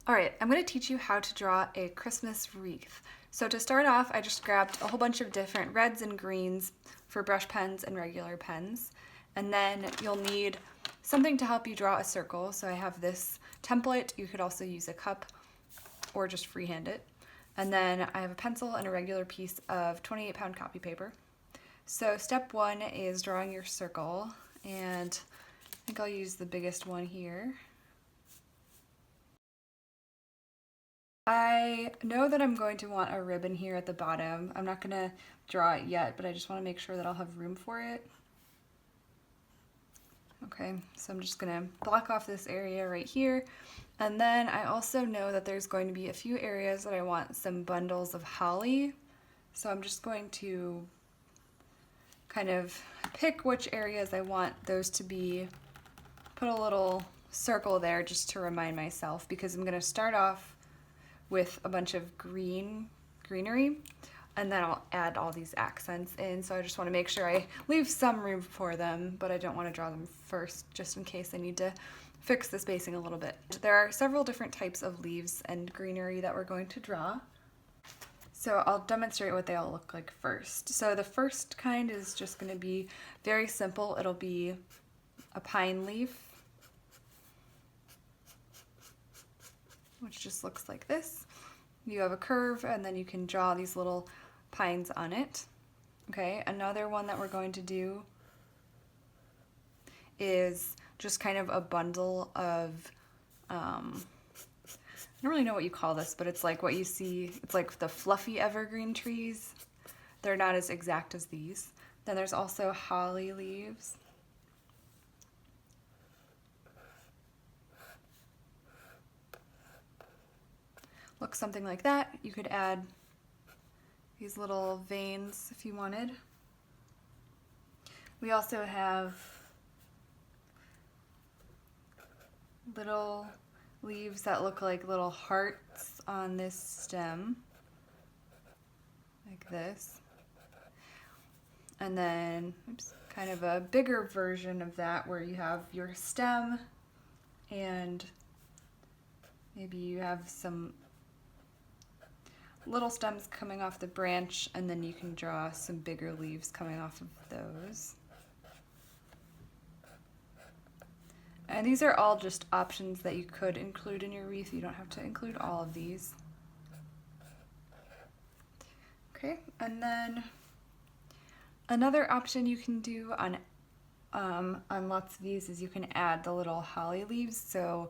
All right, I'm going to teach you how to draw a Christmas wreath. So to start off, I just grabbed a whole bunch of different reds and greens for brush pens and regular pens. And then you'll need something to help you draw a circle. So I have this template. You could also use a cup or just freehand it. And then I have a pencil and a regular piece of 28-pound copy paper. So step one is drawing your circle, and I think I'll use the biggest one here. I know that I'm going to want a ribbon here at the bottom. I'm not going to draw it yet, but I just want to make sure that I'll have room for it. Okay, so I'm just going to block off this area right here. And then I also know that there's going to be a few areas that I want some bundles of holly. So I'm just going to kind of pick which areas I want those to be. Put a little circle there just to remind myself, because I'm going to start off with a bunch of greenery, and then I'll add all these accents in. So I just want to make sure I leave some room for them, but I don't want to draw them first just in case I need to fix the spacing a little bit. There are several different types of leaves and greenery that we're going to draw. So I'll demonstrate what they all look like first. So the first kind is just going to be very simple. It'll be a pine leaf, which just looks like this. You have a curve, and then you can draw these little pines on it. Okay, another one that we're going to do is just kind of a bundle of, I don't really know what you call this, but it's like what you see, it's like the fluffy evergreen trees. They're not as exact as these. Then there's also holly leaves. Looks something like that. You could add these little veins if you wanted. We also have little leaves that look like little hearts on this stem, like this. And then, kind of a bigger version of that where you have your stem and maybe you have some little stems coming off the branch, and then you can draw some bigger leaves coming off of those. And these are all just options that you could include in your wreath. You don't have to include all of these. Okay, and then another option you can do on lots of these is you can add the little holly leaves. So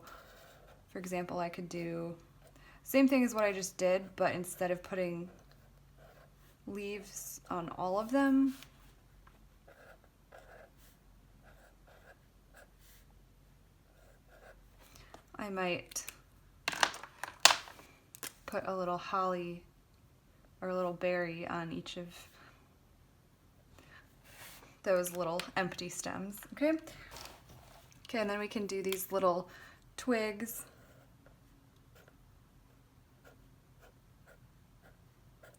for example, I could do same thing as what I just did, but instead of putting leaves on all of them, I might put a little holly or a little berry on each of those little empty stems, okay? Okay, and then we can do these little twigs.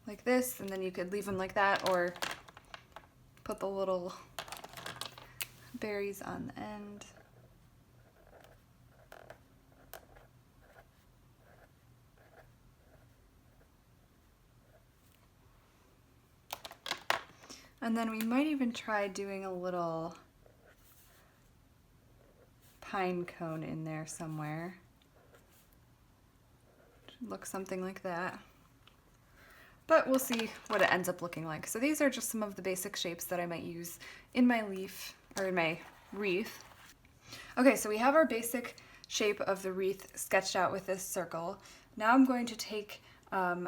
Like this, and then you could leave them like that or put the little berries on the end. And then we might even try doing a little pine cone in there somewhere. Should look something like that. But we'll see what it ends up looking like. So these are just some of the basic shapes that I might use in my leaf, or in my wreath. Okay, so we have our basic shape of the wreath sketched out with this circle. Now I'm going to take, I'll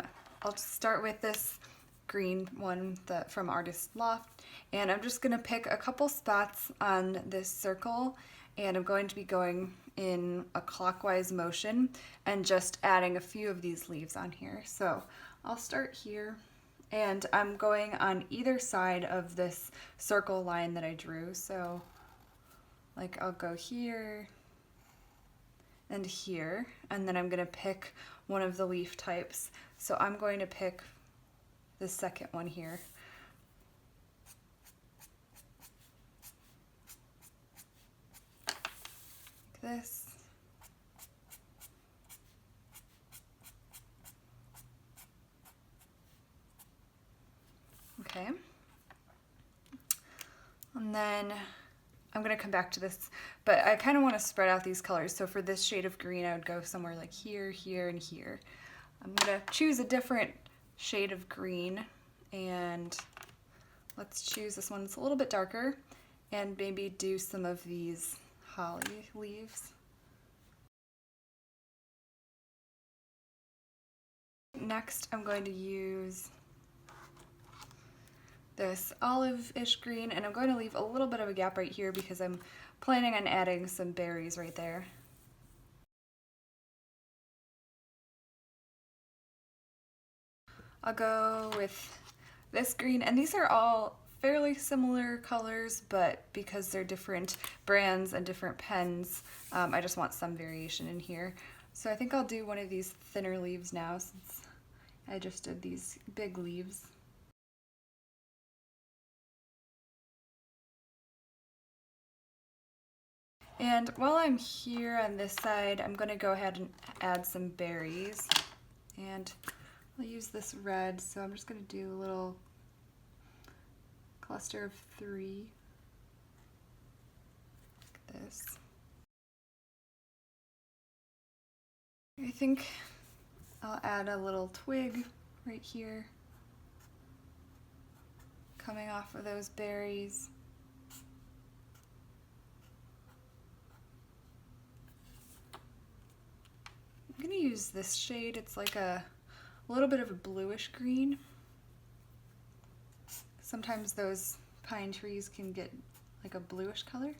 just start with this green one from Artist Loft, and I'm just gonna pick a couple spots on this circle, and I'm going to be going in a clockwise motion and just adding a few of these leaves on here. So I'll start here, and I'm going on either side of this circle line that I drew. So like I'll go here and here, and then I'm gonna pick one of the leaf types. So I'm going to pick the second one here. Like this. Okay. And then I'm gonna come back to this, but I kind of want to spread out these colors. So for this shade of green, I would go somewhere like here, here, and here. I'm gonna choose a different shade of green, and let's choose this one that's a little bit darker, and maybe do some of these holly leaves. Next, I'm going to use this olive-ish green, and I'm going to leave a little bit of a gap right here because I'm planning on adding some berries right there. I'll go with this green, and these are all fairly similar colors, but because they're different brands and different pens, I just want some variation in here. So I think I'll do one of these thinner leaves now since I just did these big leaves. And while I'm here on this side, I'm going to go ahead and add some berries. And I'll use this red, so I'm just going to do a little cluster of 3, like this. I think I'll add a little twig right here, coming off of those berries. I'm going to use this shade. It's like a little bit of a bluish green. Sometimes those pine trees can get like a bluish color.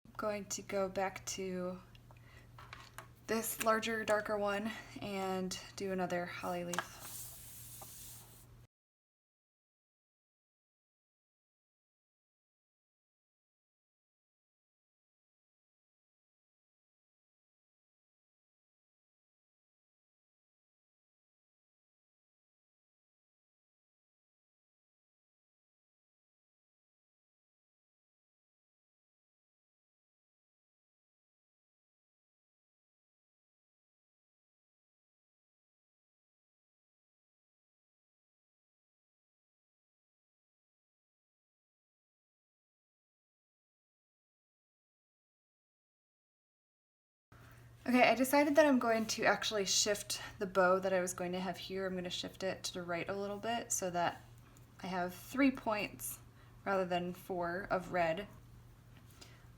I'm going to go back to this larger, darker one and do another holly leaf. Okay, I decided that I'm going to actually shift the bow that I was going to have here. I'm going to shift it to the right a little bit so that I have 3 points rather than 4 of red.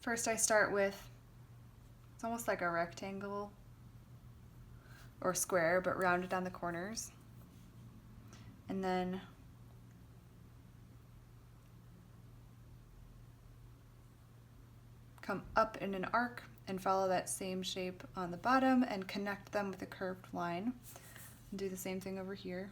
First I start with, it's almost like a rectangle or square, but rounded on the corners. And then come up in an arc and follow that same shape on the bottom and connect them with a curved line. And do the same thing over here.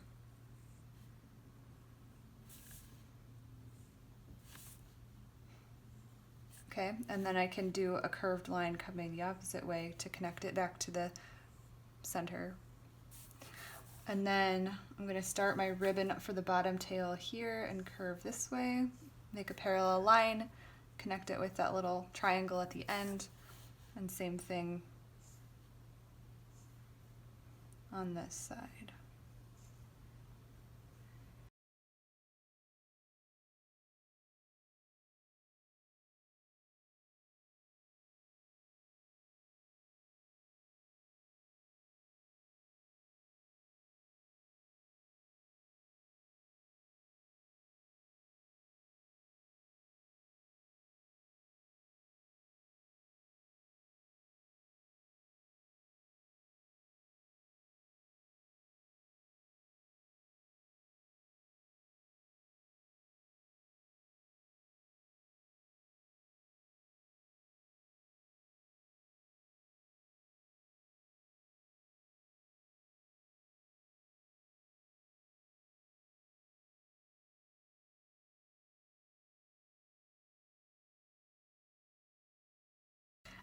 Okay, and then I can do a curved line coming the opposite way to connect it back to the center. And then I'm going to start my ribbon for the bottom tail here and curve this way, make a parallel line, connect it with that little triangle at the end, and same thing on this side.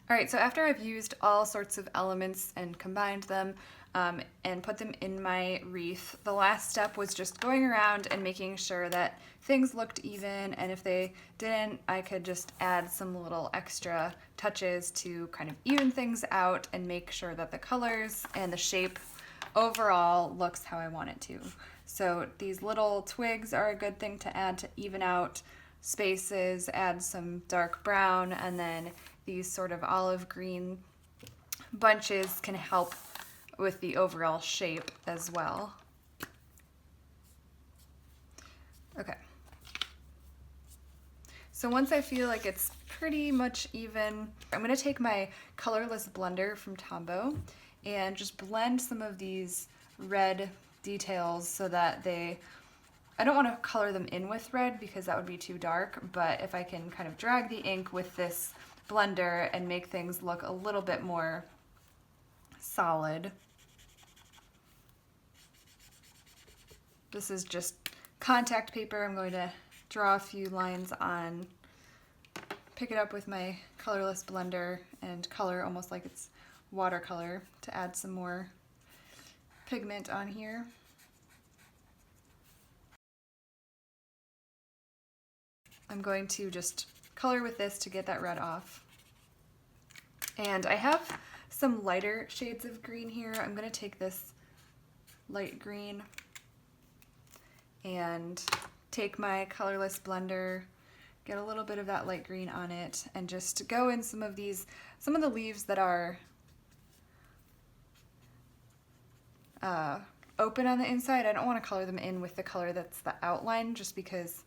All right, so after I've used all sorts of elements and combined them, and put them in my wreath. The last step was just going around and making sure that things looked even, and if they didn't, I could just add some little extra touches to kind of even things out and make sure that the colors and the shape overall looks how I want it to. So these little twigs are a good thing to add to even out spaces, add some dark brown, and then these sort of olive green bunches can help with the overall shape as well. Okay. So once I feel like it's pretty much even, I'm gonna take my colorless blender from Tombow and just blend some of these red details so that I don't want to color them in with red because that would be too dark, but if I can kind of drag the ink with this blender and make things look a little bit more solid. This is just contact paper. I'm going to draw a few lines on, pick it up with my colorless blender and color almost like it's watercolor to add some more pigment on here. I'm going to just color with this to get that red off. And I have some lighter shades of green here. I'm going to take this light green and take my colorless blender, get a little bit of that light green on it, and just go in some of the leaves that are open on the inside. I don't want to color them in with the color that's the outline just because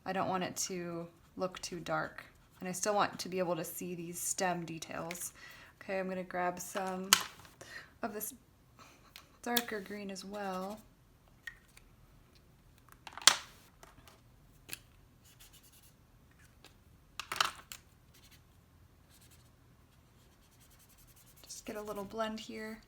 I don't want it to look too dark. And I still want to be able to see these stem details. Okay, I'm gonna grab some of this darker green as well. Just get a little blend here.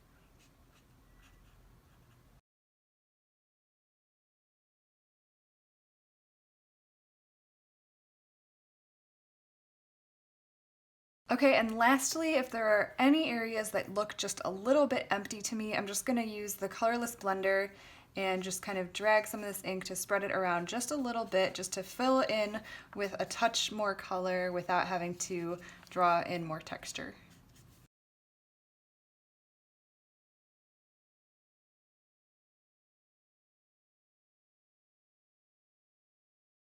Okay, and lastly, if there are any areas that look just a little bit empty to me, I'm just gonna use the colorless blender and just kind of drag some of this ink to spread it around just a little bit, just to fill in with a touch more color without having to draw in more texture.